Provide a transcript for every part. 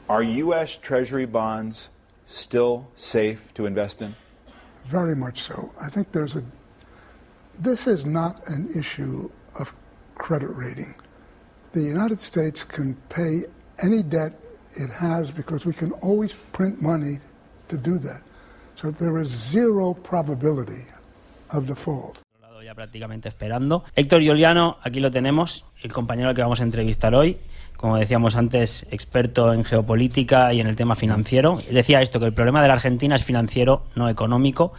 Are U.S. Treasury bonds still safe to invest in? Very much so. I think this is not an issue of credit rating. The United States can pay any debt it has because we can always print money to do that. So there is zero probability of default. Ya prácticamente esperando. Héctor Giuliano, aquí lo tenemos, el compañero al que vamos a entrevistar hoy. Como decíamos antes, experto en geopolítica y en el tema financiero. Decía esto, que el problema de la Argentina es financiero, no económico.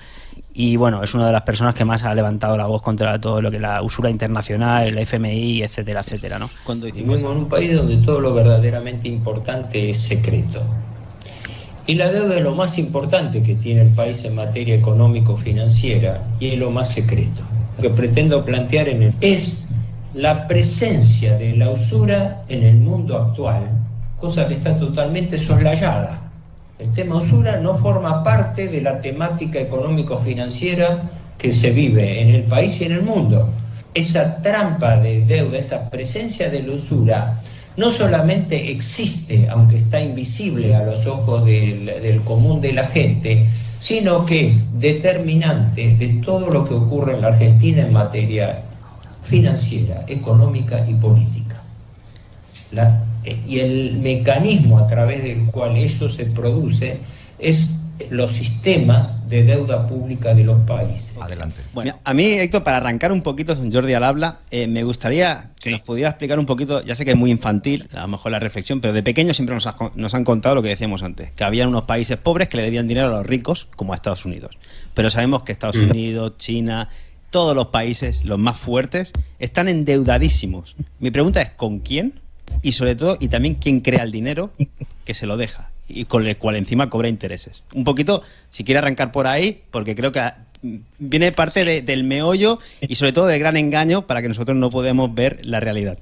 Y bueno, es una de las personas que más ha levantado la voz contra todo lo que es la usura internacional, el FMI, etcétera, etcétera, ¿no? Cuando vivimos en un país donde todo lo verdaderamente importante es secreto. Y la deuda es lo más importante que tiene el país en materia económico-financiera y es lo más secreto. Lo que pretendo plantear es la presencia de la usura en el mundo actual, cosa que está totalmente soslayada. El tema usura no forma parte de la temática económico-financiera que se vive en el país y en el mundo. Esa trampa de deuda, esa presencia de la usura, no solamente existe, aunque está invisible a los ojos del común de la gente, sino que es determinante de todo lo que ocurre en la Argentina en materia financiera, económica y política. Y el mecanismo a través del cual eso se produce es los sistemas de deuda pública de los países. Adelante. Bueno, a mí, Héctor, para arrancar un poquito, Jordi al habla, me gustaría que nos pudiera explicar un poquito, ya sé que es muy infantil, a lo mejor la reflexión, pero de pequeños siempre nos han contado lo que decíamos antes, que había unos países pobres que le debían dinero a los ricos, como a Estados Unidos. Pero sabemos que Estados Unidos, China, todos los países, los más fuertes, están endeudadísimos. Mi pregunta es, ¿con quién? Y sobre todo, y también, ¿quién crea el dinero que se lo deja? Y con el cual encima cobra intereses. Un poquito, si quiere arrancar por ahí, porque creo que viene parte del meollo y sobre todo del gran engaño para que nosotros no podamos ver la realidad.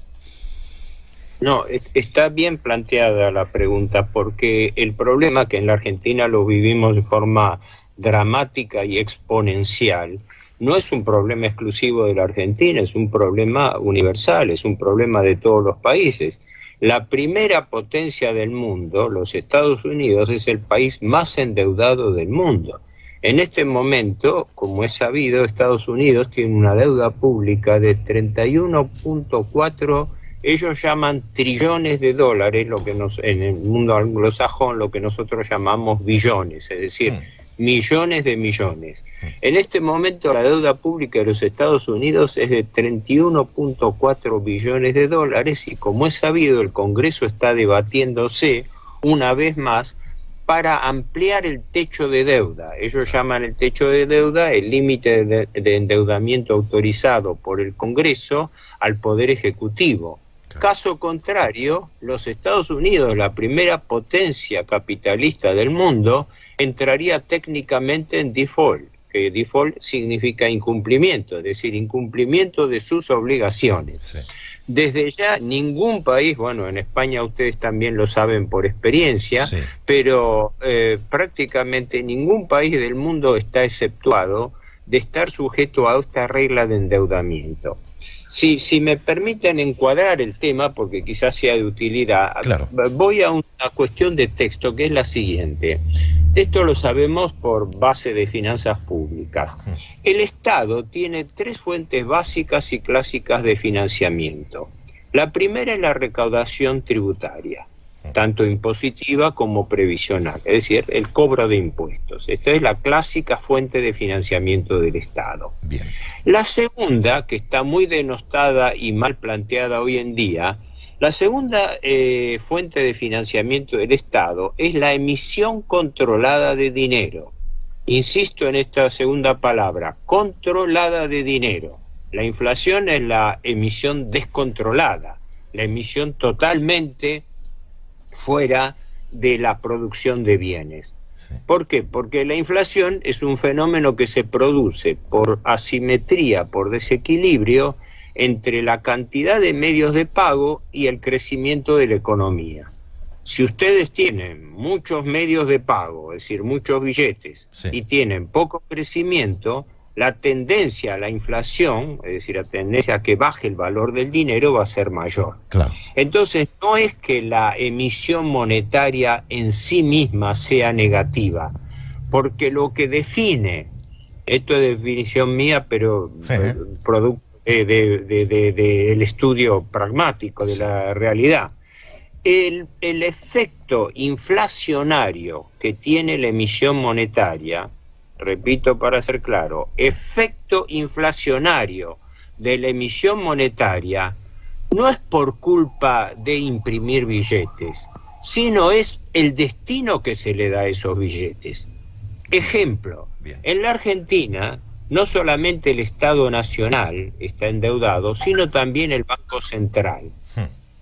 No, está bien planteada la pregunta, porque el problema que en la Argentina lo vivimos de forma dramática y exponencial, no es un problema exclusivo de la Argentina, es un problema universal, es un problema de todos los países. La primera potencia del mundo, los Estados Unidos, es el país más endeudado del mundo. En este momento, como es sabido, Estados Unidos tiene una deuda pública de 31.4, ellos llaman trillones de dólares, lo que en el mundo anglosajón lo que nosotros llamamos billones, es decir, millones de millones. En este momento la deuda pública de los Estados Unidos es de 31.4 billones de dólares y, como es sabido, el Congreso está debatiéndose una vez más para ampliar el techo de deuda. Ellos llaman el techo de deuda el límite de endeudamiento autorizado por el Congreso al Poder Ejecutivo. Caso contrario, los Estados Unidos, la primera potencia capitalista del mundo, entraría técnicamente en default, que default significa incumplimiento, es decir, incumplimiento de sus obligaciones. Sí. Desde ya ningún país, bueno, en España ustedes también lo saben por experiencia, sí, pero prácticamente ningún país del mundo está exceptuado de estar sujeto a esta regla de endeudamiento. Si me permiten encuadrar el tema, porque quizás sea de utilidad, claro, voy a una cuestión de texto que es la siguiente. Esto lo sabemos por base de finanzas públicas. El Estado tiene tres fuentes básicas y clásicas de financiamiento. La primera es la recaudación tributaria, tanto impositiva como previsional, es decir, el cobro de impuestos. Esta es la clásica fuente de financiamiento del Estado. Bien. La segunda, que está muy denostada y mal planteada hoy en día, la segunda fuente de financiamiento del Estado es la emisión controlada de dinero. Insisto en esta segunda palabra, controlada de dinero. La inflación es la emisión descontrolada, la emisión totalmente fuera de la producción de bienes. ¿Por qué? Porque la inflación es un fenómeno que se produce por asimetría, por desequilibrio entre la cantidad de medios de pago y el crecimiento de la economía. Si ustedes tienen muchos medios de pago, es decir, muchos billetes, sí, y tienen poco crecimiento, la tendencia a la inflación, es decir, la tendencia a que baje el valor del dinero, va a ser mayor. Claro. Entonces, no es que la emisión monetaria en sí misma sea negativa, porque lo que define, esto es definición mía, pero producto del estudio pragmático de la realidad, el efecto inflacionario que tiene la emisión monetaria, repito para ser claro, efecto inflacionario de la emisión monetaria no es por culpa de imprimir billetes, sino es el destino que se le da a esos billetes. Ejemplo, en la Argentina no solamente el Estado Nacional está endeudado, sino también el Banco Central.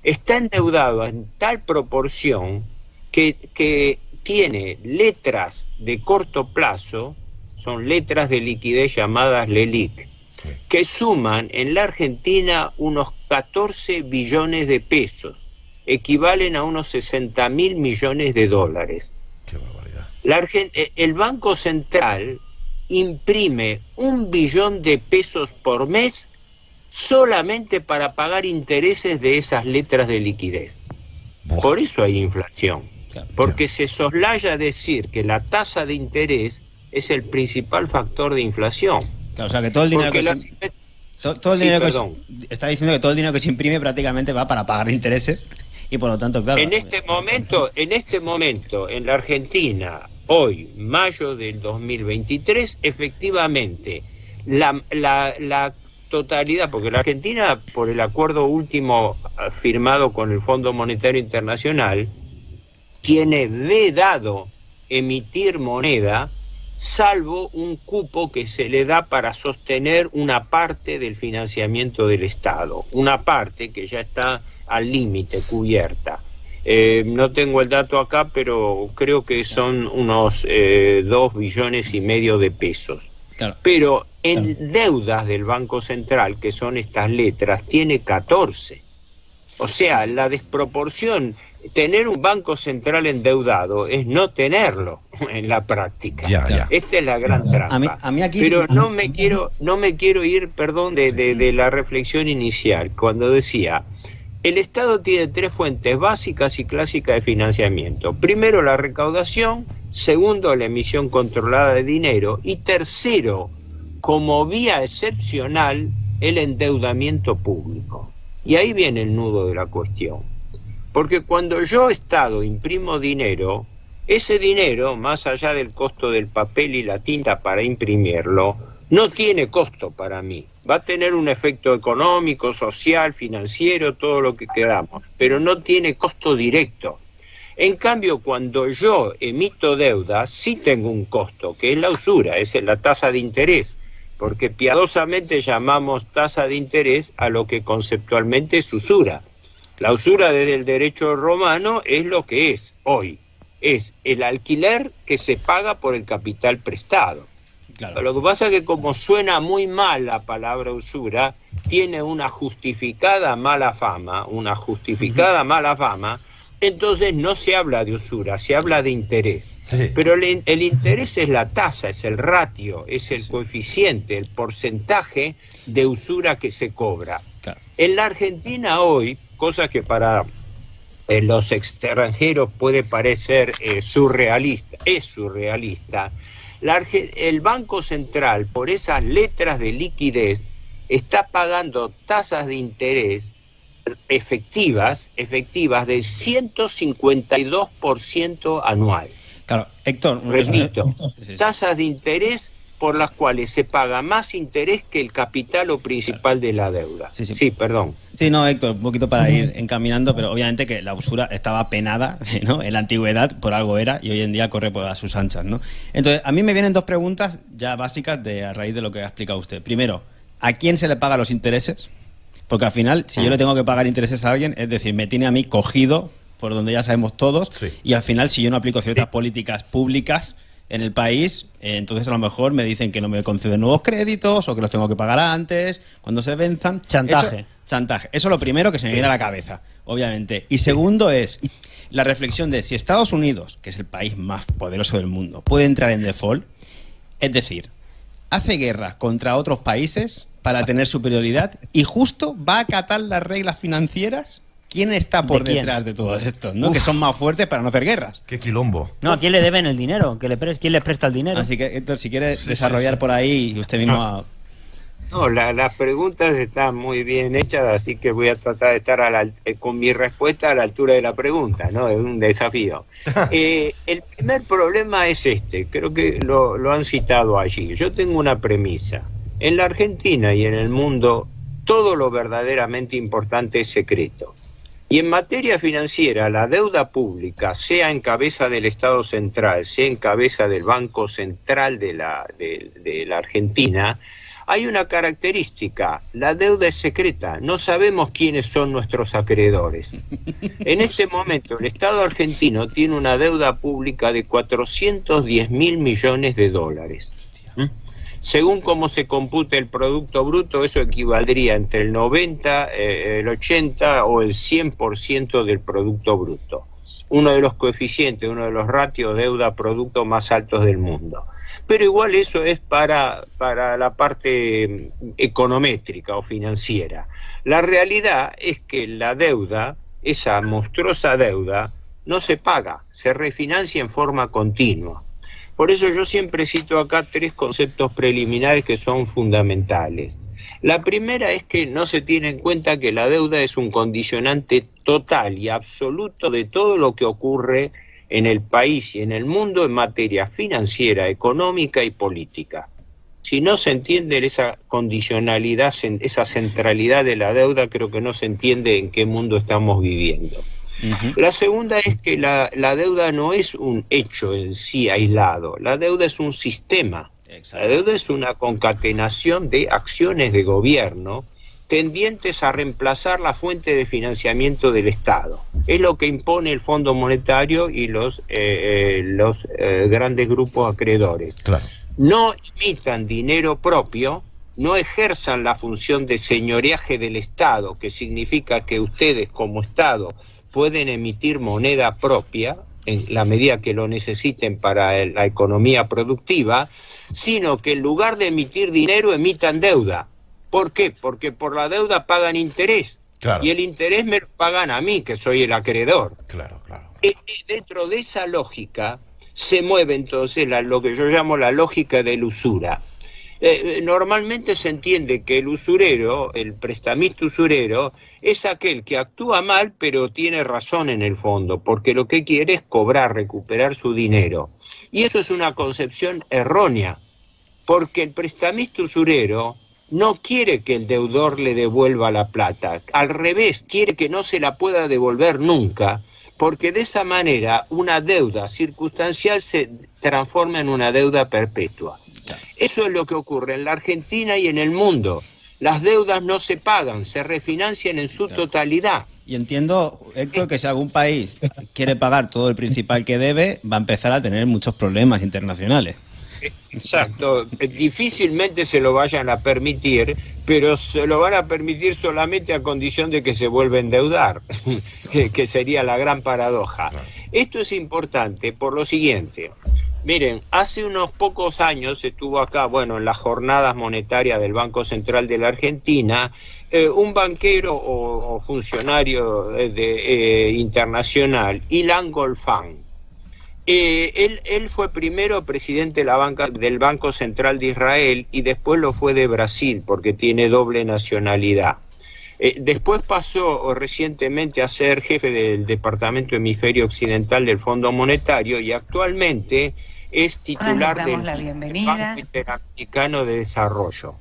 Está endeudado en tal proporción que tiene letras de corto plazo, son letras de liquidez llamadas LELIQ, que suman en la Argentina unos 14 billones de pesos, equivalen a unos 60.000 millones de dólares. Qué barbaridad. El Banco Central imprime 1 billón de pesos por mes solamente para pagar intereses de esas letras de liquidez. Por eso hay inflación, porque se soslaya decir que la tasa de interés es el principal factor de inflación. Claro, o sea que todo el dinero está diciendo que todo el dinero que se imprime prácticamente va para pagar intereses y por lo tanto, claro. En este momento, en la Argentina, hoy, mayo del 2023, efectivamente, la totalidad, porque la Argentina, por el acuerdo último firmado con el Fondo Monetario Internacional, tiene vedado emitir moneda, salvo un cupo que se le da para sostener una parte del financiamiento del Estado, una parte que ya está al límite, cubierta. No tengo el dato acá, pero creo que son unos 2,5 billones de pesos. Claro. Pero en deudas del Banco Central, que son estas letras, tiene 14. O sea, la desproporción, tener un Banco Central endeudado es no tenerlo en la práctica. Ya. Esta es la gran trampa. A mí aquí, pero no me quiero ir, perdón, de la reflexión inicial, cuando decía, el Estado tiene 3 fuentes básicas y clásicas de financiamiento. Primero, la recaudación. Segundo, la emisión controlada de dinero. Y tercero, como vía excepcional, el endeudamiento público. Y ahí viene el nudo de la cuestión. Porque cuando yo, Estado, imprimo dinero, ese dinero, más allá del costo del papel y la tinta para imprimirlo, no tiene costo para mí. Va a tener un efecto económico, social, financiero, todo lo que queramos, pero no tiene costo directo. En cambio, cuando yo emito deuda, sí tengo un costo, que es la usura, es la tasa de interés, porque piadosamente llamamos tasa de interés a lo que conceptualmente es usura. La usura desde el derecho romano es lo que es hoy, es el alquiler que se paga por el capital prestado. claro. Lo que pasa es que como suena muy mal la palabra usura, tiene una justificada mala fama, entonces no se habla de usura, se habla de interés. Sí. Pero el interés es la tasa, es el ratio, es el coeficiente, el porcentaje de usura que se cobra. Claro. En la Argentina hoy, cosa que para los extranjeros puede parecer surrealista, es surrealista, el Banco Central, por esas letras de liquidez, está pagando tasas de interés efectivas del 152% anual. Claro, Héctor. Repito, tasas de interés por las cuales se paga más interés que el capital o principal de la deuda. Sí, perdón. Sí, no, Héctor, un poquito para ir encaminando, pero obviamente que la usura estaba penada, ¿no? En la antigüedad, por algo era, y hoy en día corre por sus anchas, ¿no? Entonces, a mí me vienen 2 preguntas ya básicas a raíz de lo que ha explicado usted. Primero, ¿a quién se le paga los intereses? Porque al final, si yo le tengo que pagar intereses a alguien, es decir, me tiene a mí cogido, por donde ya sabemos todos, y al final, si yo no aplico ciertas políticas públicas en el país, entonces a lo mejor me dicen que no me conceden nuevos créditos o que los tengo que pagar antes, cuando se venzan. Chantaje. Chantaje. Eso es lo primero que se me viene a la cabeza, obviamente. Y segundo es la reflexión de si Estados Unidos, que es el país más poderoso del mundo, puede entrar en default, es decir, hace guerra contra otros países para tener superioridad y justo va a acatar las reglas financieras. ¿Quién está por detrás de todo esto? ¿No? Que son más fuertes para no hacer guerras. ¡Qué quilombo! No, ¿a quién le deben el dinero? ¿Quién les presta el dinero? Así que, Héctor, si quiere desarrollar por ahí, y usted mismo... No, las preguntas están muy bien hechas, así que voy a tratar de estar con mi respuesta a la altura de la pregunta, ¿no? Es un desafío. El primer problema es creo que lo han citado allí. Yo tengo una premisa. En la Argentina y en el mundo, todo lo verdaderamente importante es secreto. Y en materia financiera, la deuda pública, sea en cabeza del Estado Central, sea en cabeza del Banco Central de la Argentina, hay una característica: la deuda es secreta, no sabemos quiénes son nuestros acreedores. En este momento el Estado argentino tiene una deuda pública de 410.000 millones de dólares. Según cómo se compute el Producto Bruto, eso equivaldría entre el 90, el 80 o el 100% del Producto Bruto. Uno de los coeficientes, uno de los ratios deuda-producto más altos del mundo. Pero igual eso es para la parte econométrica o financiera. La realidad es que la deuda, esa monstruosa deuda, no se paga, se refinancia en forma continua. Por eso yo siempre cito acá 3 conceptos preliminares que son fundamentales. La primera es que no se tiene en cuenta que la deuda es un condicionante total y absoluto de todo lo que ocurre en el país y en el mundo en materia financiera, económica y política. Si no se entiende esa condicionalidad, esa centralidad de la deuda, creo que no se entiende en qué mundo estamos viviendo. La segunda es que la deuda no es un hecho en sí aislado, la deuda es un sistema. Exacto. La deuda es una concatenación de acciones de gobierno tendientes a reemplazar la fuente de financiamiento del Estado. Es lo que impone el Fondo Monetario y los grandes grupos acreedores. Claro. No imitan dinero propio, no ejerzan la función de señoreaje del Estado, que significa que ustedes como Estado pueden emitir moneda propia en la medida que lo necesiten para la economía productiva, sino que en lugar de emitir dinero emitan deuda. ¿Por qué? Porque por la deuda pagan interés. Claro. Y el interés me lo pagan a mí, que soy el acreedor. Claro, claro. Dentro de esa lógica se mueve entonces lo que yo llamo la lógica de la usura. Normalmente se entiende que el usurero, el prestamista usurero, es aquel que actúa mal pero tiene razón en el fondo, porque lo que quiere es cobrar, recuperar su dinero. Y eso es una concepción errónea, porque el prestamista usurero no quiere que el deudor le devuelva la plata, al revés, quiere que no se la pueda devolver nunca, porque de esa manera una deuda circunstancial se transforma en una deuda perpetua. Eso es lo que ocurre en la Argentina y en el mundo. Las deudas no se pagan, se refinancian en su totalidad. Y entiendo, Héctor, que si algún país quiere pagar todo el principal que debe, va a empezar a tener muchos problemas internacionales. Exacto, difícilmente se lo vayan a permitir, pero se lo van a permitir solamente a condición de que se vuelva a endeudar, que sería la gran paradoja. Esto es importante por lo siguiente. Miren, hace unos pocos años estuvo acá, en las jornadas monetarias del Banco Central de la Argentina, un banquero o funcionario internacional, Ilan Golfan. Él fue primero presidente del Banco Central de Israel y después lo fue de Brasil, porque tiene doble nacionalidad. Después pasó recientemente a ser jefe del Departamento Hemisferio Occidental del Fondo Monetario y actualmente es titular del Banco Interamericano de Desarrollo,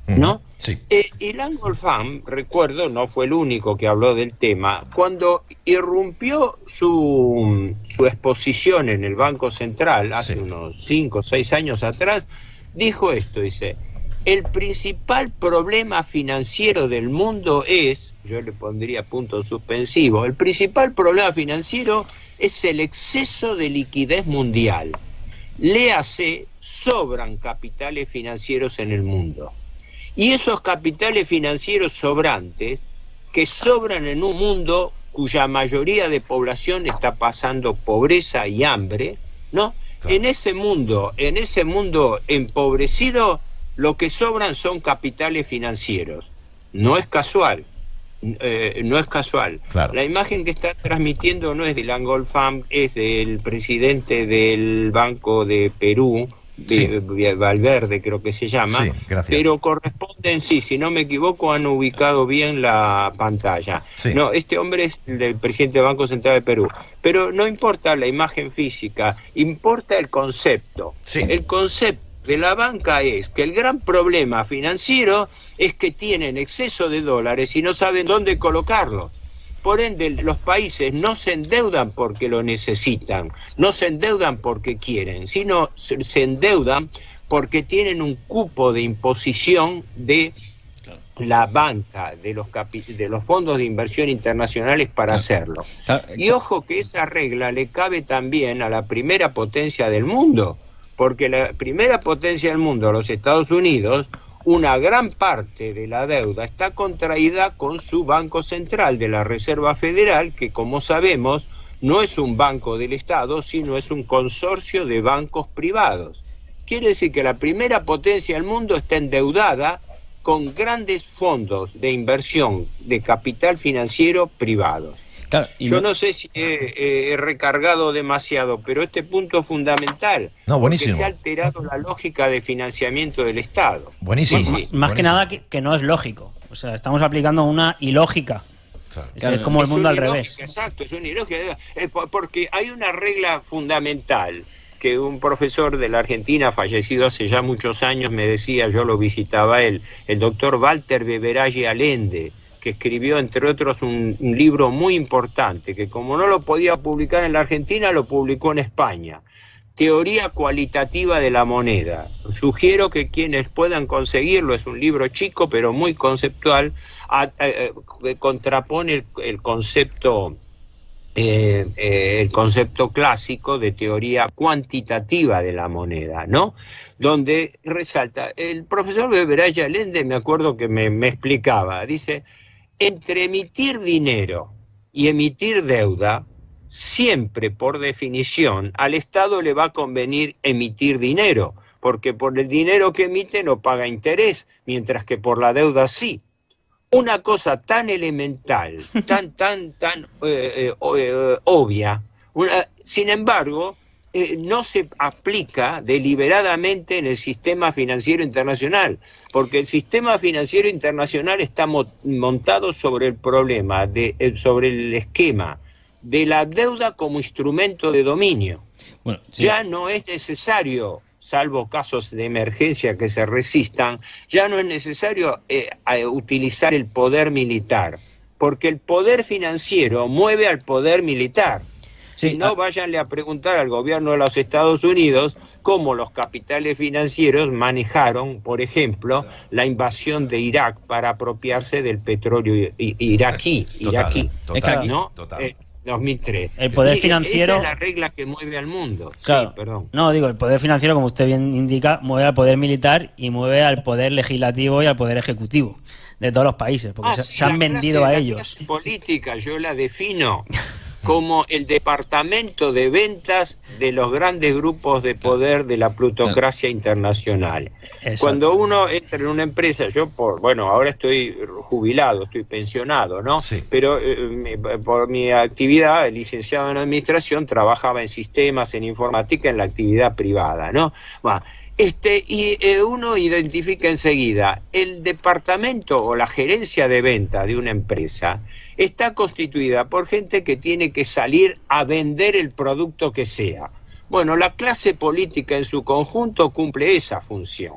¿no? Sí. Ilan Golfan, recuerdo, no fue el único que habló del tema. Cuando irrumpió su exposición en el Banco Central, hace unos 5 o 6 años atrás, dijo esto, dice: el principal problema financiero del mundo es, yo le pondría punto suspensivo, el principal problema financiero es el exceso de liquidez mundial. Léase, sobran capitales financieros en el mundo. Y esos capitales financieros sobrantes, que sobran en un mundo cuya mayoría de población está pasando pobreza y hambre, ¿no? Claro. En ese mundo empobrecido, lo que sobran son capitales financieros. No es casual. No es casual. Claro. La imagen que está transmitiendo no es de Langolfam, es del presidente del Banco de Perú, Valverde creo que se llama, Sí, gracias. pero corresponden, sí, si no me equivoco, han ubicado bien la pantalla. Sí. No, este hombre es el del presidente del Banco Central de Perú, pero no importa la imagen física, importa el concepto. Sí. El concepto de la banca es que el gran problema financiero es que tienen exceso de dólares y no saben dónde colocarlos. Por ende, los países no se endeudan porque lo necesitan, no se endeudan porque quieren, sino se endeudan porque tienen un cupo de imposición de la banca, de los fondos de inversión internacionales para hacerlo. Y ojo que esa regla le cabe también a la primera potencia del mundo, porque la primera potencia del mundo, los Estados Unidos, una gran parte de la deuda está contraída con su Banco Central de la Reserva Federal, que como sabemos no es un banco del Estado, sino es un consorcio de bancos privados. Quiere decir que la primera potencia del mundo está endeudada con grandes fondos de inversión de capital financiero privados. Claro, Yo no sé si he recargado demasiado, pero este punto es fundamental. No, buenísimo. Porque se ha alterado la lógica de financiamiento del Estado. Buenísimo. Sí, sí. Más que nada que no es lógico. O sea, estamos aplicando una ilógica. Claro. Es como el mundo al una revés. ilógica, exacto, es una ilógica. Porque hay una regla fundamental que un profesor de la Argentina, fallecido hace ya muchos años, me decía, yo lo visitaba a él, el doctor Walter Beberage Allende, que escribió, entre otros, un libro muy importante, que como no lo podía publicar en la Argentina, lo publicó en España. Teoría cualitativa de la moneda. Sugiero que quienes puedan conseguirlo, es un libro chico, pero muy conceptual, contrapone el concepto clásico de teoría cuantitativa de la moneda, ¿no? Donde resalta, el profesor Beberage Allende, me acuerdo que me explicaba, dice, entre emitir dinero y emitir deuda, siempre por definición al Estado le va a convenir emitir dinero, porque por el dinero que emite no paga interés, mientras que por la deuda sí. Una cosa tan elemental, tan obvia, sin embargo, no se aplica deliberadamente en el sistema financiero internacional, porque el sistema financiero internacional está montado sobre el problema, sobre el esquema de la deuda como instrumento de dominio. Bueno, sí. Ya no es necesario, salvo casos de emergencia que se resistan, ya no es necesario utilizar el poder militar, porque el poder financiero mueve al poder militar. Si no, váyanle a preguntar al gobierno de los Estados Unidos cómo los capitales financieros manejaron, por ejemplo, la invasión de Irak para apropiarse del petróleo iraquí, Total, ¿no? total. 2003. El poder financiero... Esa es la regla que mueve al mundo. Claro. Sí, perdón. No, digo, el poder financiero, como usted bien indica, mueve al poder militar y mueve al poder legislativo y al poder ejecutivo de todos los países, porque se han vendido a ellos. La clase política yo la defino como el departamento de ventas de los grandes grupos de poder de la plutocracia internacional. Exacto. Cuando uno entra en una empresa, yo ahora estoy jubilado, estoy pensionado, ¿no? Sí. Pero por mi actividad, licenciado en administración, trabajaba en sistemas, en informática, en la actividad privada, ¿no? Uno identifica enseguida el departamento o la gerencia de venta de una empresa está constituida por gente que tiene que salir a vender el producto que sea. Bueno, la clase política en su conjunto cumple esa función.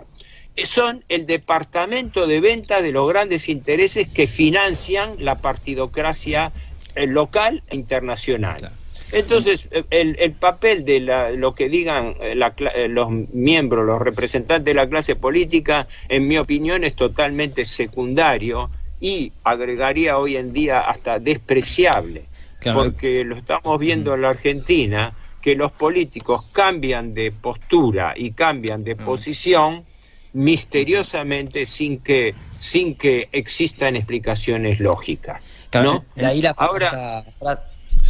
Son el departamento de venta de los grandes intereses que financian la partidocracia local e internacional. Claro. Entonces, el papel de lo que digan los miembros, los representantes de la clase política, en mi opinión, es totalmente secundario y agregaría hoy en día hasta despreciable, claro. Porque lo estamos viendo en la Argentina, que los políticos cambian de postura y cambian de posición misteriosamente sin que existan explicaciones lógicas, ¿no? De ahí la famosa frase.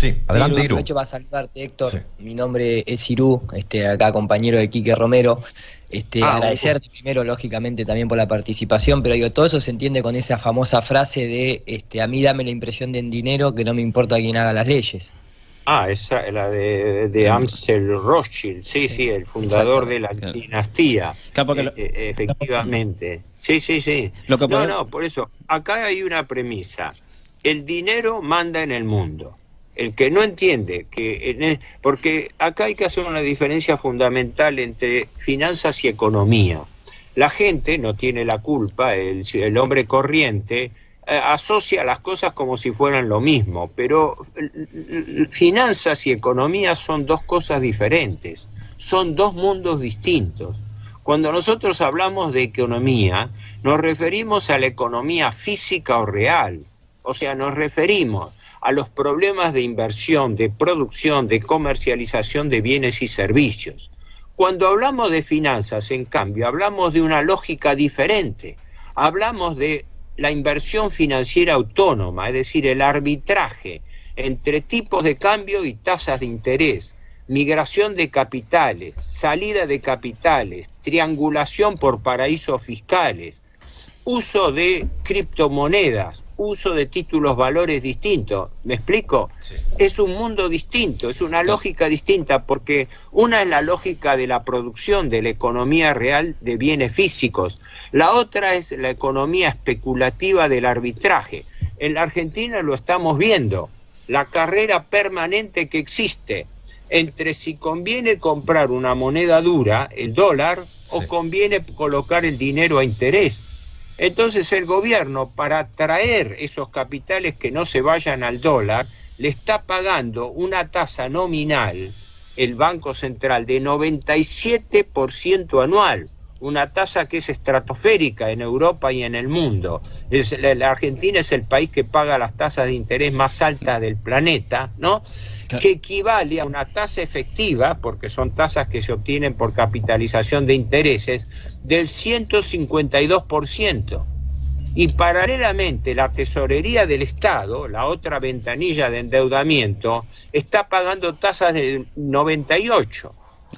Sí, adelante, Iru. Aprovecho para saludarte, Héctor. Sí. Mi nombre es Irú, acá compañero de Quique Romero. Agradecerte primero, lógicamente, también por la participación, pero digo, todo eso se entiende con esa famosa frase de a mí dame la impresión de dinero, que no me importa quién haga las leyes. Esa, la de Amsel Rothschild, sí, el fundador de la dinastía. Claro, porque Efectivamente. Sí. Lo que No, por eso, acá hay una premisa. El dinero manda en el mundo. El que no entiende porque acá hay que hacer una diferencia fundamental entre finanzas y economía. La gente no tiene la culpa, el hombre corriente asocia las cosas como si fueran lo mismo, pero finanzas y economía son dos cosas diferentes, son dos mundos distintos. Cuando nosotros hablamos de economía, nos referimos a la economía física o real, o sea, nos referimos a los problemas de inversión, de producción, de comercialización de bienes y servicios. Cuando hablamos de finanzas, en cambio, hablamos de una lógica diferente, hablamos de la inversión financiera autónoma, es decir, el arbitraje entre tipos de cambio y tasas de interés, migración de capitales, salida de capitales, triangulación por paraísos fiscales, uso de criptomonedas, uso de títulos valores distintos. ¿Me explico? Sí. Es un mundo distinto, es una lógica distinta, porque una es la lógica de la producción, de la economía real de bienes físicos. La otra es la economía especulativa del arbitraje. En la Argentina lo estamos viendo, la carrera permanente que existe entre si conviene comprar una moneda dura, el dólar, o conviene colocar el dinero a interés. Entonces el gobierno, para atraer esos capitales que no se vayan al dólar, le está pagando una tasa nominal, el Banco Central, de 97% anual, una tasa que es estratosférica en Europa y en el mundo. La Argentina es el país que paga las tasas de interés más altas del planeta, ¿no? Que equivale a una tasa efectiva, porque son tasas que se obtienen por capitalización de intereses, del 152%. Y paralelamente la tesorería del Estado, la otra ventanilla de endeudamiento, está pagando tasas del 98%,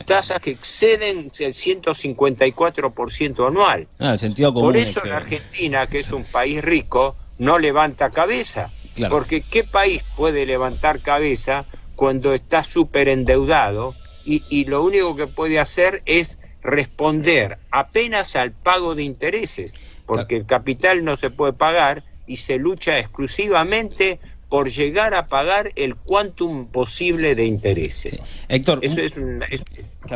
tasas que exceden el 154% anual. El sentido común. Por eso la Argentina, que es un país rico, no levanta cabeza. Claro. Porque ¿qué país puede levantar cabeza cuando está súper endeudado y lo único que puede hacer es responder apenas al pago de intereses? Porque el capital no se puede pagar y se lucha exclusivamente por llegar a pagar el quantum posible de intereses. Sí. Héctor, eso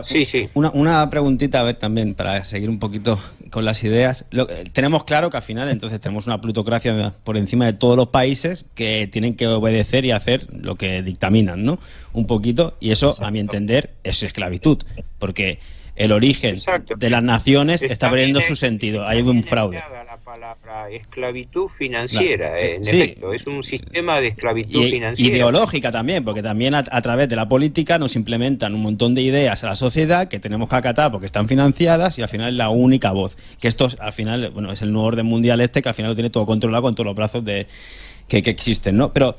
sí. Una preguntita, a ver, también, para seguir un poquito con las ideas. Tenemos claro que al final, entonces, tenemos una plutocracia por encima de todos los países que tienen que obedecer y hacer lo que dictaminan, ¿no? Un poquito, y eso, a mi entender, es esclavitud, porque el origen de las naciones está perdiendo su sentido. Hay un fraude. La palabra esclavitud financiera, en sí. efecto, es un sistema de esclavitud financiera. Ideológica también, porque también a través de la política nos implementan un montón de ideas a la sociedad que tenemos que acatar porque están financiadas y al final es la única voz. Que esto al final, bueno, es el nuevo orden mundial que al final lo tiene todo controlado con todos los brazos que existen, ¿no? Pero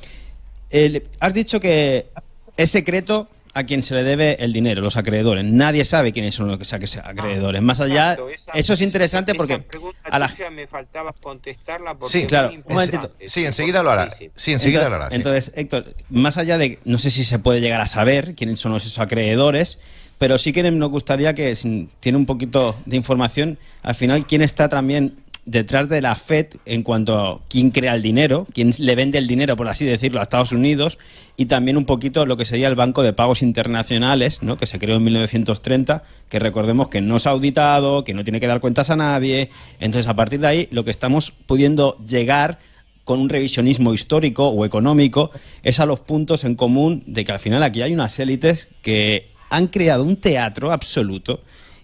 has dicho que es secreto a quien se le debe el dinero, los acreedores. Nadie sabe quiénes son los acreedores. Más allá, eso es interesante porque a la tuya me faltaba contestarla porque sí, claro. Un momentito. Sí, enseguida lo hará. Sí, enseguida lo hará. Entonces, Héctor, más allá de, no sé si se puede llegar a saber quiénes son esos acreedores, pero sí que nos gustaría que, si tiene un poquito de información, al final, quién está también detrás de la Fed en cuanto a quién crea el dinero, quién le vende el dinero, por así decirlo, a Estados Unidos, y también un poquito lo que sería el Banco de Pagos Internacionales, ¿no? Que se creó en 1930, que recordemos que no es auditado, que no tiene que dar cuentas a nadie. Entonces, a partir de ahí, lo que estamos pudiendo llegar con un revisionismo histórico o económico es a los puntos en común de que al final aquí hay unas élites que han creado un teatro absoluto.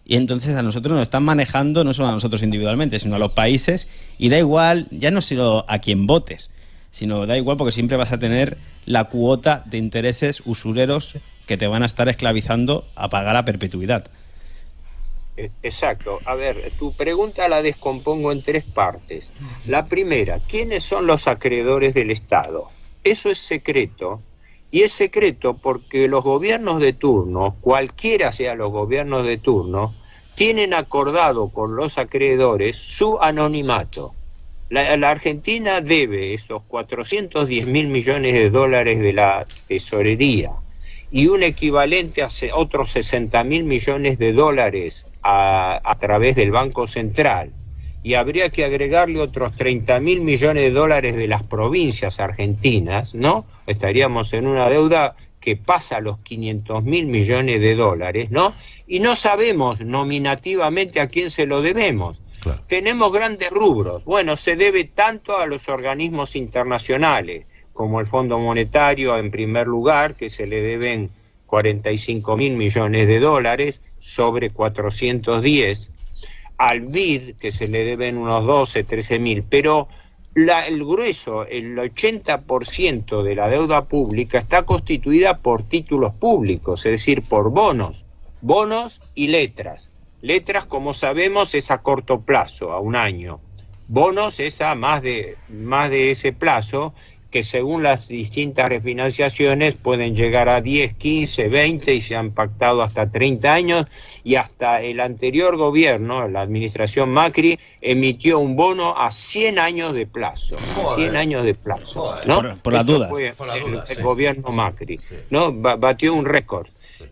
Y entonces a nosotros nos están manejando, no solo a nosotros individualmente, sino a los países, y da igual, ya no solo a quien votes, sino da igual porque siempre vas a tener la cuota de intereses usureros que te van a estar esclavizando a pagar a perpetuidad. Exacto. A ver, tu pregunta la descompongo en tres partes. La primera, ¿quiénes son los acreedores del Estado? Eso es secreto Y es secreto porque los gobiernos de turno, cualquiera sea los gobiernos de turno, tienen acordado con los acreedores su anonimato. La Argentina debe esos 410.000 millones de dólares de la tesorería y un equivalente a otros 60.000 millones de dólares a través del Banco Central. Y habría que agregarle otros 30.000 millones de dólares de las provincias argentinas, ¿no? Estaríamos en una deuda que pasa los 500.000 millones de dólares, ¿no? Y no sabemos nominativamente a quién se lo debemos. Claro. Tenemos grandes rubros. Bueno, se debe tanto a los organismos internacionales, como el Fondo Monetario en primer lugar, que se le deben 45.000 millones de dólares sobre 410, al BID, que se le deben unos 12, 13.000, pero el grueso, el 80% de la deuda pública está constituida por títulos públicos, es decir, por bonos y letras. Letras, como sabemos, es a corto plazo, a un año. Bonos es a más de ese plazo, que según las distintas refinanciaciones pueden llegar a 10, 15, 20 y se han pactado hasta 30 años, y hasta el anterior gobierno, la administración Macri, emitió un bono a 100 años de plazo. Joder. 100 años de plazo, Joder. ¿no? Por las dudas. Fue Por las dudas, el sí. gobierno Macri, Sí. ¿no? Batió un récord.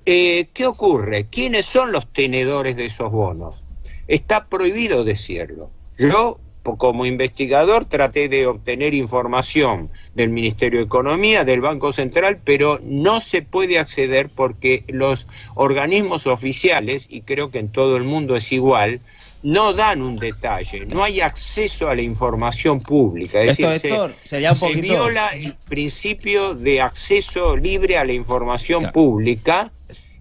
¿Qué ocurre? ¿Quiénes son los tenedores de esos bonos? Está prohibido decirlo. Yo, como investigador, traté de obtener información del Ministerio de Economía, del Banco Central, pero no se puede acceder porque los organismos oficiales, y creo que en todo el mundo es igual, no dan un detalle, no hay acceso a la información pública. Es Esto, decir, Héctor, sería un se poquito... viola el principio de acceso libre a la información Claro. pública.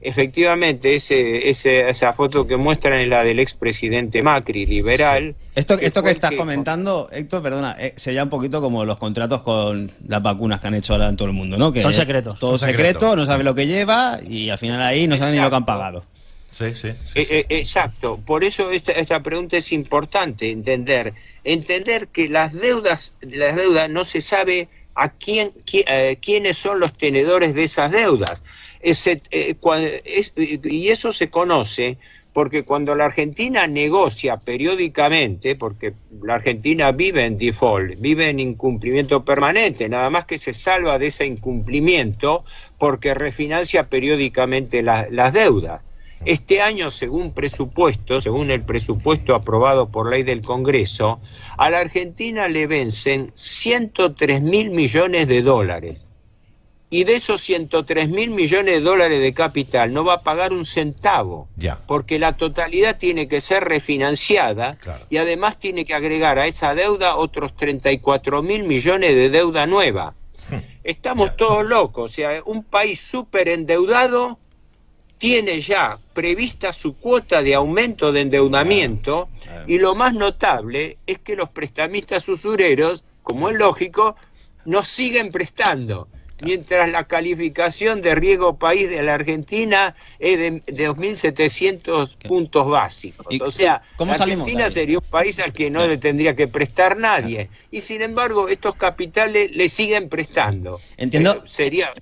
Efectivamente, esa foto que muestran es la del expresidente Macri, liberal. Esto que fue el estás comentando, Héctor, perdona, sería un poquito como los contratos con las vacunas que han hecho ahora en todo el mundo, ¿no? Que Son secretos. Todo Son secreto, secretos. no sabe lo que lleva y al final ahí no saben ni lo que han pagado. Sí, sí. Exacto, por eso esta pregunta es importante, entender que las deudas no se sabe a quiénes son los tenedores de esas deudas. Y eso se conoce porque cuando la Argentina negocia periódicamente, porque la Argentina vive en default, vive en incumplimiento permanente, nada más que se salva de ese incumplimiento porque refinancia periódicamente las deudas. Este año, según el presupuesto aprobado por ley del Congreso, a la Argentina le vencen 103.000 millones de dólares. Y de esos 103.000 millones de dólares de capital no va a pagar un centavo, Ya. porque la totalidad tiene que ser refinanciada, Claro. y además tiene que agregar a esa deuda otros 34.000 millones de deuda nueva. Estamos todos locos, o sea, un país súper endeudado tiene ya prevista su cuota de aumento de endeudamiento, Claro. y lo más notable es que los prestamistas usureros, como es lógico, nos siguen prestando, mientras la calificación de riesgo país de la Argentina es de 2.700 puntos básicos. ¿Y O sea, cómo la salimos de Argentina ahí? sería un país al que no le tendría que prestar nadie, y sin embargo estos capitales le siguen prestando. Entiendo. Sería...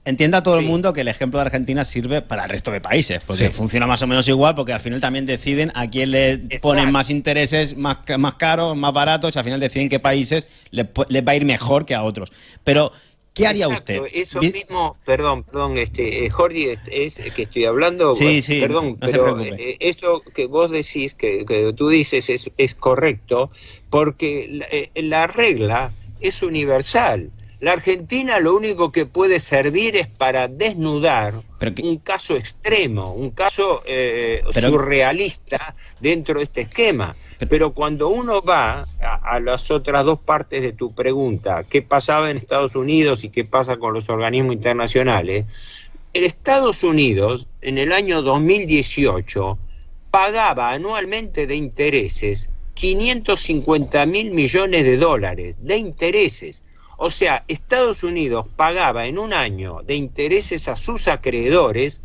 Entienda todo el Sí. mundo que el ejemplo de Argentina sirve para el resto de países, porque Sí. funciona más o menos igual, porque al final también deciden a quién le ponen Exacto. más intereses, más caros, más baratos, y al final deciden qué países les va a ir mejor que a otros. Pero, ¿qué haría Exacto, usted? Eso mismo, perdón, Jordi, es que estoy hablando, Sí, sí, perdón, no se pero preocupe. esto que vos decís, que tú dices es correcto, porque la regla es universal. La Argentina lo único que puede servir es para desnudar Pero que- un caso extremo, un caso surrealista dentro de este esquema. Pero cuando uno va a las otras dos partes de tu pregunta, ¿qué pasaba en Estados Unidos y qué pasa con los organismos internacionales? En Estados Unidos, en el año 2018, pagaba anualmente de intereses 550.000 millones de dólares de intereses. O sea, Estados Unidos pagaba en un año de intereses a sus acreedores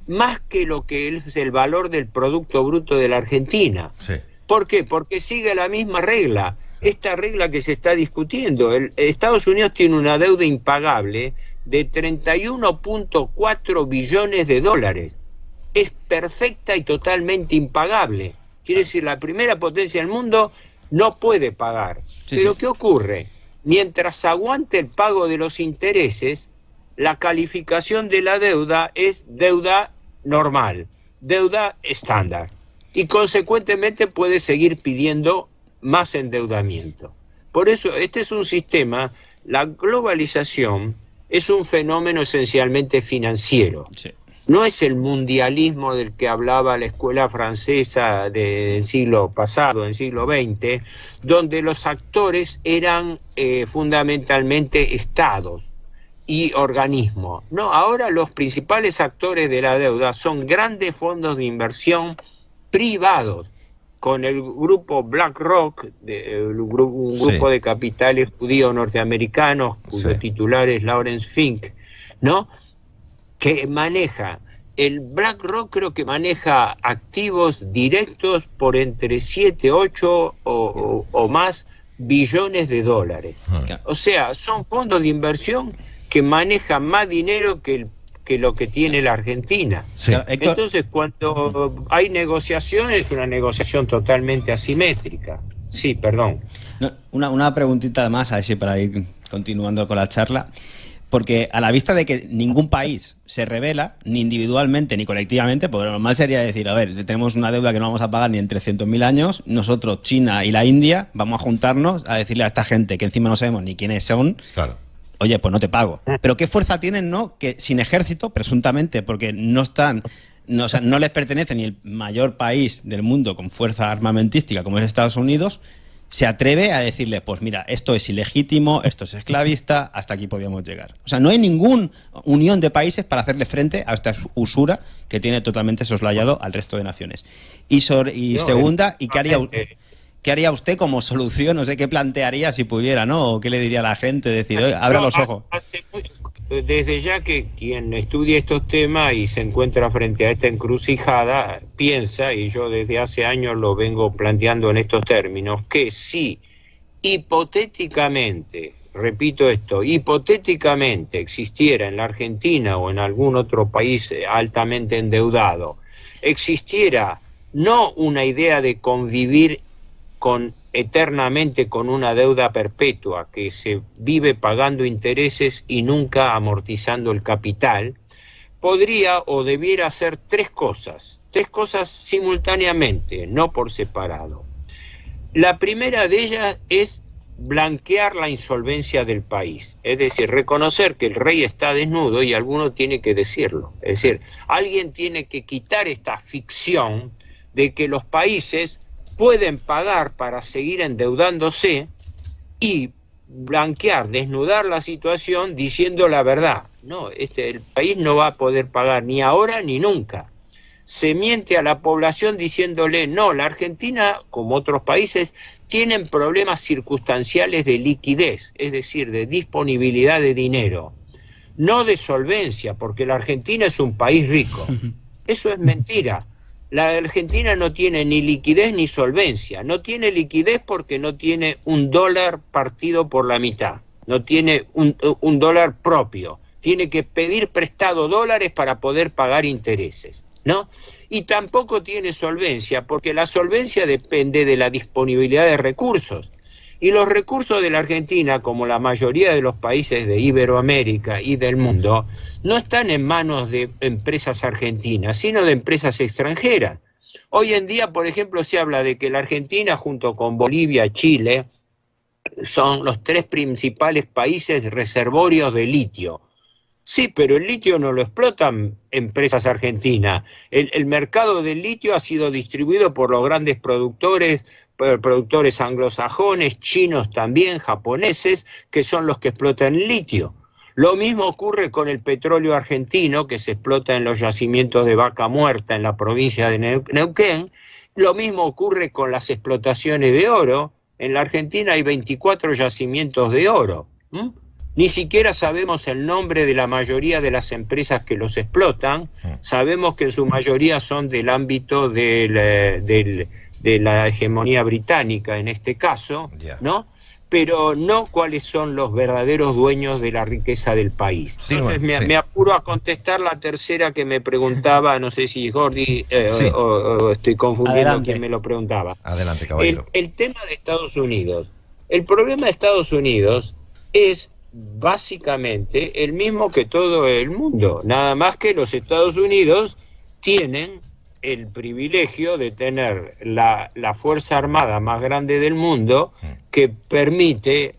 más que lo que es el valor del Producto Bruto de la Argentina. Sí. ¿Por qué? Porque sigue la misma regla, esta regla que se está discutiendo. Estados Unidos tiene una deuda impagable de 31.4 billones de dólares. Es perfecta y totalmente impagable. Quiere decir, la primera potencia del mundo no puede pagar. Sí, Pero sí. ¿qué ocurre? Mientras aguante el pago de los intereses, la calificación de la deuda es deuda normal, deuda estándar. Y consecuentemente puede seguir pidiendo más endeudamiento. Por eso, este es un sistema, la globalización es un fenómeno esencialmente financiero. Sí. No es el mundialismo del que hablaba la escuela francesa del siglo pasado, del siglo XX, donde los actores eran fundamentalmente estados y organismos. No, ahora los principales actores de la deuda son grandes fondos de inversión privados, con el grupo BlackRock, un grupo de capitales judíos norteamericanos, cuyo titular es Lawrence Fink, ¿no?, que maneja, el BlackRock creo que maneja activos directos por entre 7, 8 o más billones de dólares. O sea, son fondos de inversión que manejan más dinero que lo que tiene la Argentina. Sí. Claro, Héctor, Entonces, cuando hay negociaciones, es una negociación totalmente asimétrica. Sí, perdón. no, una preguntita más, a ver si para ir continuando con la charla. Porque a la vista de que ningún país se revela, ni individualmente ni colectivamente, porque lo normal sería decir, a ver, tenemos una deuda que no vamos a pagar ni en 300.000 años, nosotros, China y la India, vamos a juntarnos a decirle a esta gente que encima no sabemos ni quiénes son, Claro. oye, pues no te pago. Pero ¿qué fuerza tienen, no? Que sin ejército, presuntamente, porque no están, no, o sea, no les pertenece ni el mayor país del mundo con fuerza armamentística como es Estados Unidos, se atreve a decirle, pues mira, esto es ilegítimo, esto es esclavista, hasta aquí podíamos llegar. O sea, no hay ninguna unión de países para hacerle frente a esta usura que tiene totalmente soslayado al resto de naciones. Y segunda, ¿y qué haría usted como solución? No sé qué plantearía si pudiera, ¿no? ¿O qué le diría a la gente? Decir, oye, abra los ojos. Desde ya que quien estudia estos temas y se encuentra frente a esta encrucijada, piensa, y yo desde hace años lo vengo planteando en estos términos, que si hipotéticamente, repito esto, hipotéticamente existiera en la Argentina o en algún otro país altamente endeudado, existiera no una idea de convivir eternamente con una deuda perpetua que se vive pagando intereses y nunca amortizando el capital, podría o debiera hacer tres cosas simultáneamente, no por separado. La primera de ellas es blanquear la insolvencia del país, es decir, reconocer que el rey está desnudo y alguno tiene que decirlo, es decir, alguien tiene que quitar esta ficción de que los países pueden pagar para seguir endeudándose y blanquear, desnudar la situación diciendo la verdad. No, el país no va a poder pagar ni ahora ni nunca. Se miente a la población diciéndole, no, la Argentina, como otros países, tienen problemas circunstanciales de liquidez, es decir, de disponibilidad de dinero, no de solvencia, porque la Argentina es un país rico. Eso es mentira. La Argentina no tiene ni liquidez ni solvencia. No tiene liquidez porque no tiene un dólar partido por la mitad. No tiene un dólar propio. Tiene que pedir prestado dólares para poder pagar intereses, ¿no? Y tampoco tiene solvencia porque la solvencia depende de la disponibilidad de recursos. Y los recursos de la Argentina, como la mayoría de los países de Iberoamérica y del mundo, no están en manos de empresas argentinas, sino de empresas extranjeras. Hoy en día, por ejemplo, se habla de que la Argentina, junto con Bolivia, Chile, son los tres principales países reservorios de litio. Sí, pero el litio no lo explotan empresas argentinas. El mercado del litio ha sido distribuido por los grandes productores anglosajones, chinos también, japoneses, que son los que explotan el litio. Lo mismo ocurre con el petróleo argentino, que se explota en los yacimientos de Vaca Muerta, en la provincia de Neuquén. Lo mismo ocurre con las explotaciones de oro. En la Argentina hay 24 yacimientos de oro. Ni siquiera sabemos el nombre de la mayoría de las empresas que los explotan. Sabemos que en su mayoría son del ámbito de la hegemonía británica en este caso, ¿no? pero no cuáles son los verdaderos dueños de la riqueza del país. Entonces me apuro a contestar la tercera que me preguntaba, no sé si Jordi o estoy confundiendo quién me lo preguntaba. Adelante, caballero. El tema de Estados Unidos. El problema de Estados Unidos es básicamente el mismo que todo el mundo, nada más que los Estados Unidos tienen el privilegio de tener la Fuerza Armada más grande del mundo, que permite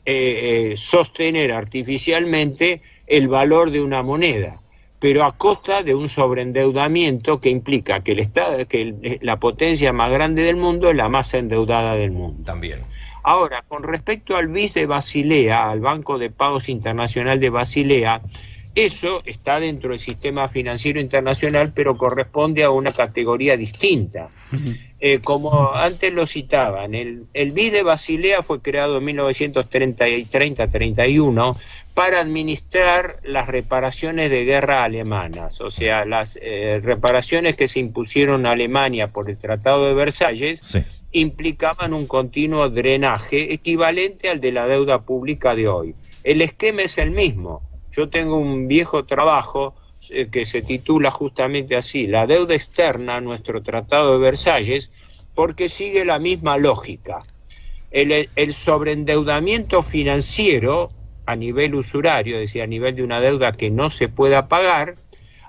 sostener artificialmente el valor de una moneda, pero a costa de un sobreendeudamiento que implica que la potencia más grande del mundo es la más endeudada del mundo. También. Ahora, con respecto al BIS de Basilea, al Banco de Pagos Internacional de Basilea, eso está dentro del sistema financiero internacional, pero corresponde a una categoría distinta. Como antes lo citaban, el BIS de Basilea fue creado en 1930-31 para administrar las reparaciones de guerra alemanas, o sea, las reparaciones que se impusieron a Alemania por el Tratado de Versalles. Sí. Implicaban un continuo drenaje equivalente al de la deuda pública de hoy. El esquema es el mismo. Yo tengo un viejo trabajo que se titula justamente así, La deuda externa, nuestro Tratado de Versalles, porque sigue la misma lógica. El sobreendeudamiento financiero a nivel usurario, es decir, a nivel de una deuda que no se pueda pagar,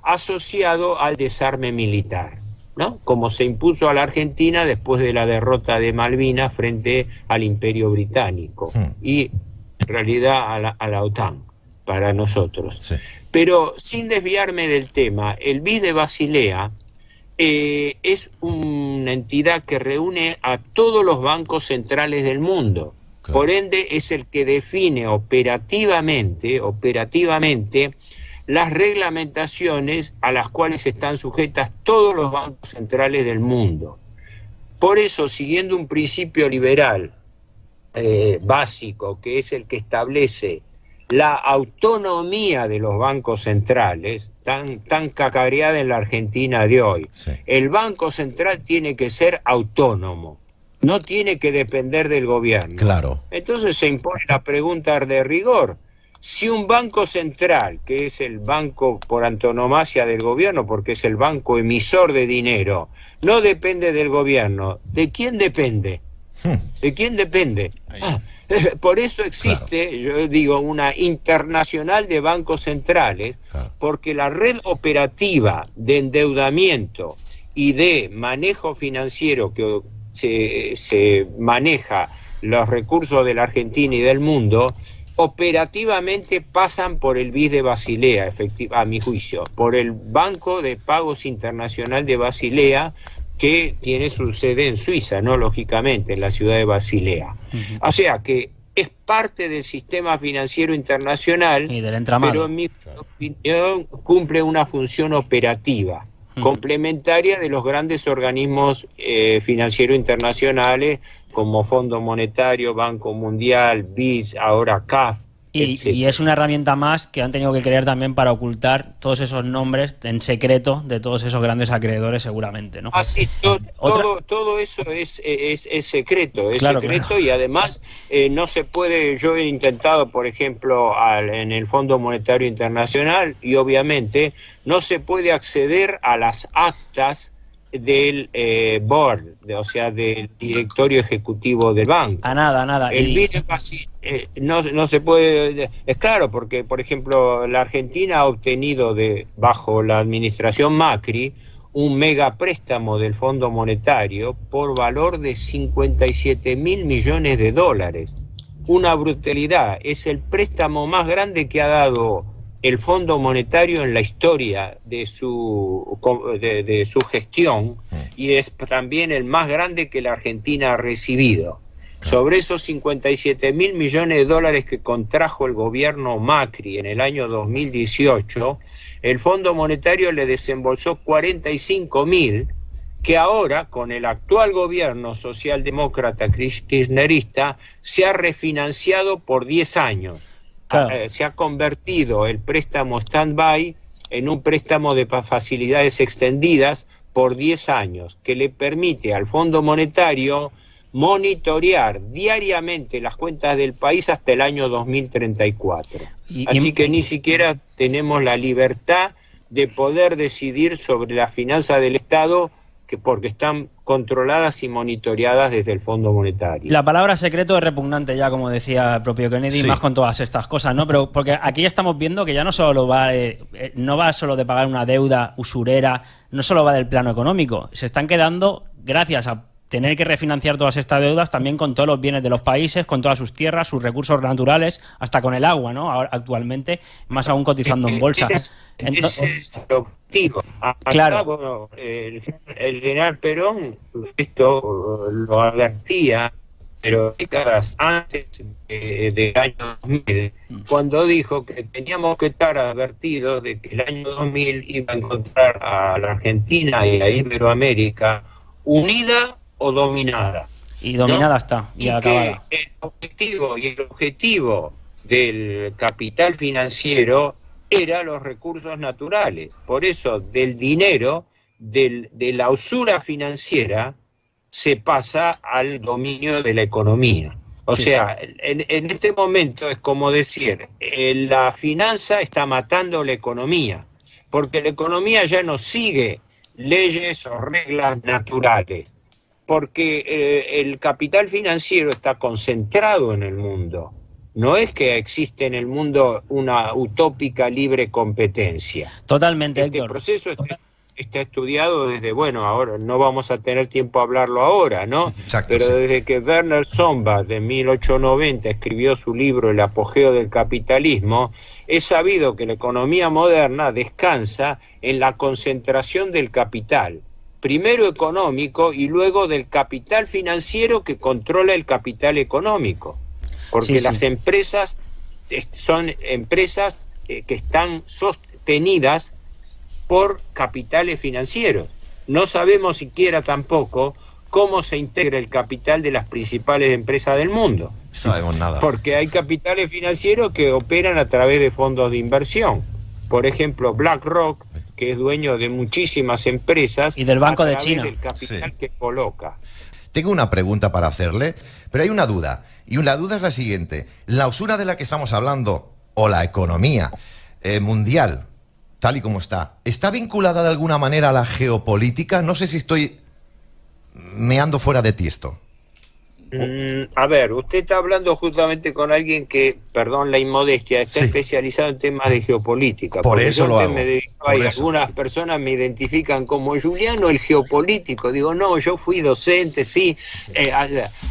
asociado al desarme militar, ¿no? Como se impuso a la Argentina después de la derrota de Malvinas frente al Imperio Británico y en realidad a la OTAN para nosotros. Sí. Pero sin desviarme del tema, el BIS de Basilea es una entidad que reúne a todos los bancos centrales del mundo. Claro. Por ende es el que define operativamente las reglamentaciones a las cuales están sujetas todos los bancos centrales del mundo. Por eso, siguiendo un principio liberal básico, que es el que establece la autonomía de los bancos centrales, tan cacareada en la Argentina de hoy, sí. El Banco Central tiene que ser autónomo, no tiene que depender del gobierno. Claro. Entonces se impone la pregunta de rigor. Si un banco central, que es el banco por antonomasia del gobierno, porque es el banco emisor de dinero, no depende del gobierno, ¿de quién depende? ¿De quién depende? Por eso existe, claro, yo digo, una internacional de bancos centrales, claro, porque la red operativa de endeudamiento y de manejo financiero que se maneja los recursos de la Argentina y del mundo, operativamente pasan por el BIS de Basilea, a mi juicio, por el Banco de Pagos Internacional de Basilea, que tiene su sede en Suiza, ¿no? Lógicamente, en la ciudad de Basilea. O sea que es parte del sistema financiero internacional, y del entramado, pero en mi opinión cumple una función operativa, complementaria de los grandes organismos financieros internacionales como Fondo Monetario, Banco Mundial, BIS, ahora CAF. Y es una herramienta más que han tenido que crear también para ocultar todos esos nombres en secreto de todos esos grandes acreedores, seguramente, ¿no? Así, todo eso es secreto, claro, secreto, claro. Y además no se puede, yo he intentado, por ejemplo, en el Fondo Monetario Internacional, y obviamente no se puede acceder a las actas del board, o sea, del directorio ejecutivo del banco. A nada. El BIS no se puede, es claro, porque por ejemplo la Argentina ha obtenido bajo la administración Macri un mega préstamo del Fondo Monetario por valor de 57.000 millones de dólares. Una brutalidad, es el préstamo más grande que ha dado el Fondo Monetario en la historia de su gestión, y es también el más grande que la Argentina ha recibido. Sobre esos 57.000 millones de dólares que contrajo el gobierno Macri en el año 2018, el Fondo Monetario le desembolsó 45.000, que ahora, con el actual gobierno socialdemócrata kirchnerista, se ha refinanciado por 10 años. Claro. Se ha convertido el préstamo stand-by en un préstamo de facilidades extendidas por 10 años, que le permite al Fondo Monetario monitorear diariamente las cuentas del país hasta el año 2034. Así que ni siquiera tenemos la libertad de poder decidir sobre la finanza del Estado, porque están controladas y monitoreadas desde el Fondo Monetario. La palabra secreto es repugnante ya, como decía el propio Kennedy, Sí. más con todas estas cosas, ¿no? Pero porque aquí estamos viendo que ya no solo va, no va solo de pagar una deuda usurera, no solo va del plano económico, se están quedando, gracias a tener que refinanciar todas estas deudas, también con todos los bienes de los países, con todas sus tierras, sus recursos naturales, hasta con el agua, ¿no? Ahora, actualmente, más aún cotizando en bolsa. Ese es el objetivo. Claro. Acá, bueno, el general Perón esto lo advertía, pero décadas antes del año 2000, cuando dijo que teníamos que estar advertidos de que el año 2000 iba a encontrar a la Argentina y a Iberoamérica unida o dominada. Y dominada ¿no? está, y Y acabada. que el objetivo del capital financiero era los recursos naturales. Por eso, del dinero, de la usura financiera, se pasa al dominio de la economía. O sea, en este momento es como decir, la finanza está matando la economía, porque la economía ya no sigue leyes o reglas naturales, porque el capital financiero está concentrado en el mundo. No es que existe en el mundo una utópica libre competencia. Totalmente, Este Héctor. proceso está estudiado desde, bueno, ahora no vamos a tener tiempo a hablarlo ahora, ¿no? Exacto, Pero sí. desde que Werner Sombart, de 1890, escribió su libro El apogeo del capitalismo, es sabido que la economía moderna descansa en la concentración del capital, primero económico y luego del capital financiero que controla el capital económico. Porque Sí, sí. las empresas son empresas que están sostenidas por capitales financieros. No sabemos siquiera tampoco cómo se integra el capital de las principales empresas del mundo. No sabemos nada. Porque hay capitales financieros que operan a través de fondos de inversión. Por ejemplo, BlackRock, que es dueño de muchísimas empresas. Y del Banco a de través China. del capital Sí. que coloca. Tengo una pregunta para hacerle, pero hay una duda. Y la duda es la siguiente. La usura de la que estamos hablando, o la economía mundial, tal y como ¿está vinculada de alguna manera a la geopolítica? No sé si estoy meando fuera de tiesto. A ver, usted está hablando justamente con alguien que, perdón la inmodestia, está Sí. especializado en temas de geopolítica. Por porque eso yo lo antes hago, me dedico por y eso. algunas personas me identifican como Juliano el geopolítico. Digo, no, yo fui docente, sí.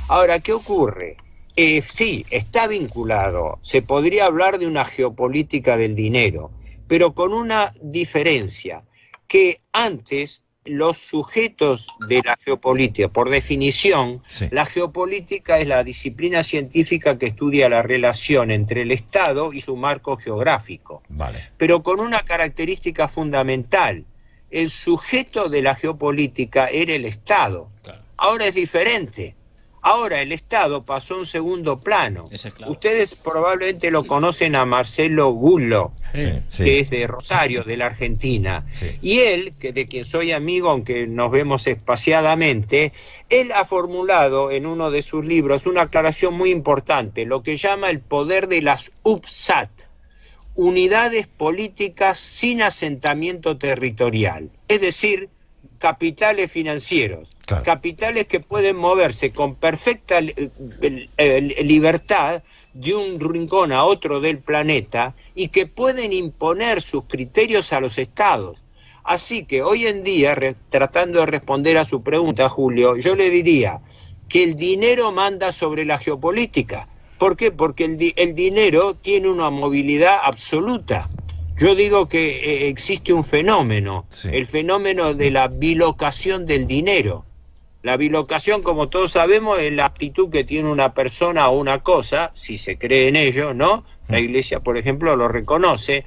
Ahora, ¿qué ocurre? Sí, está vinculado. Se podría hablar de una geopolítica del dinero, pero con una diferencia, que antes los sujetos de la geopolítica, por definición, Sí. la geopolítica es la disciplina científica que estudia la relación entre el Estado y su marco geográfico, Vale. pero con una característica fundamental. El sujeto de la geopolítica era el Estado. Claro. Ahora es diferente. Ahora el Estado pasó a un segundo plano. Ese es claro. Ustedes probablemente lo conocen a Marcelo Gullo, Sí. que es de Rosario, de la Argentina. Sí. Y él, que de quien soy amigo, aunque nos vemos espaciadamente, él ha formulado en uno de sus libros una aclaración muy importante, lo que llama el poder de las UPSAT, unidades políticas sin asentamiento territorial, es decir, capitales financieros, Claro. capitales que pueden moverse con perfecta libertad de un rincón a otro del planeta y que pueden imponer sus criterios a los estados. Así que hoy en día, tratando de responder a su pregunta, Julio, yo le diría que el dinero manda sobre la geopolítica. ¿Por qué? Porque el dinero tiene una movilidad absoluta. Yo digo que existe un fenómeno, Sí. el fenómeno de la bilocación del dinero. La bilocación, como todos sabemos, es la actitud que tiene una persona o una cosa, si se cree en ello, ¿no? La Iglesia, por ejemplo, lo reconoce.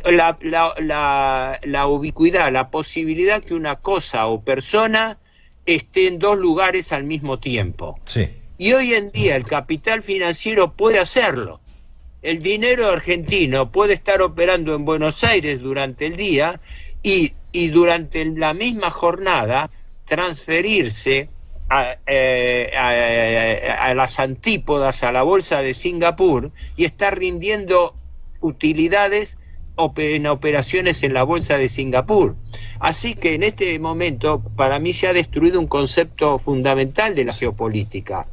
La ubicuidad, la posibilidad que una cosa o persona esté en dos lugares al mismo tiempo. Sí. Y hoy en día el capital financiero puede hacerlo. El dinero argentino puede estar operando en Buenos Aires durante el día y durante la misma jornada transferirse a las antípodas a la bolsa de Singapur y está rindiendo utilidades en operaciones en la bolsa de Singapur. Así que en este momento para mí se ha destruido un concepto fundamental de la geopolítica.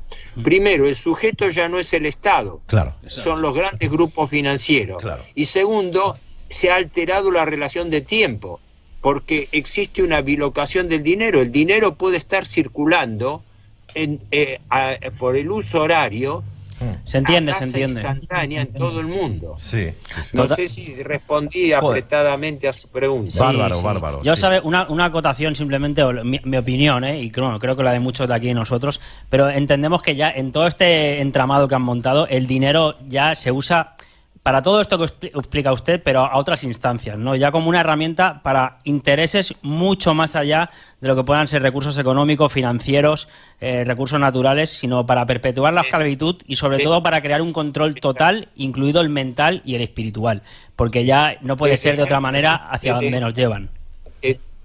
Primero, el sujeto ya no es el Estado, Claro. son los grandes grupos financieros. Claro. Y segundo, se ha alterado la relación de tiempo, porque existe una bilocación del dinero. El dinero puede estar circulando por el uso horario. Se entiende, a se tasa entiende. instantánea en todo el mundo. Sí. No sé si respondí apretadamente a su pregunta. Bárbaro. Yo, sí. sabe, una acotación simplemente, o mi opinión, y creo que la de muchos de aquí y nosotros, pero entendemos que ya en todo este entramado que han montado, el dinero ya se usa para todo esto que explica usted, pero a otras instancias, ¿no? Ya como una herramienta para intereses mucho más allá de lo que puedan ser recursos económicos, financieros, recursos naturales, sino para perpetuar la esclavitud y sobre todo para crear un control total, incluido el mental y el espiritual, porque ya no puede ser de otra manera hacia donde nos llevan.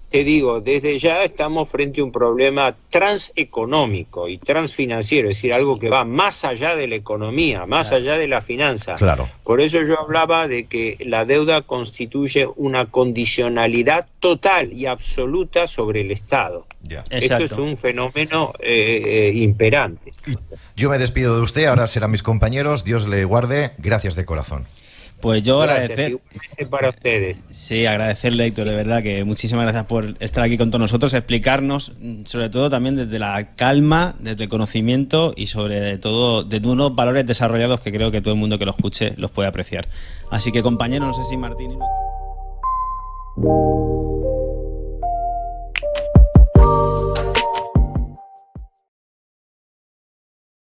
Te digo, desde ya estamos frente a un problema transeconómico y transfinanciero, es decir, algo que va más allá de la economía, más allá de la finanza. Claro. Por eso yo hablaba de que la deuda constituye una condicionalidad total y absoluta sobre el Estado. Ya. Esto es un fenómeno imperante. Yo me despido de usted, ahora serán mis compañeros. Dios le guarde. Gracias de corazón. Pues yo Gracias, agradecer. igualmente para ustedes. Sí, agradecerle, Héctor, de verdad, que muchísimas gracias por estar aquí con todos nosotros, explicarnos, sobre todo también desde la calma, desde el conocimiento y sobre todo desde unos valores desarrollados que creo que todo el mundo que lo escuche los puede apreciar. Así que, compañeros, no sé si Martín y Lucas.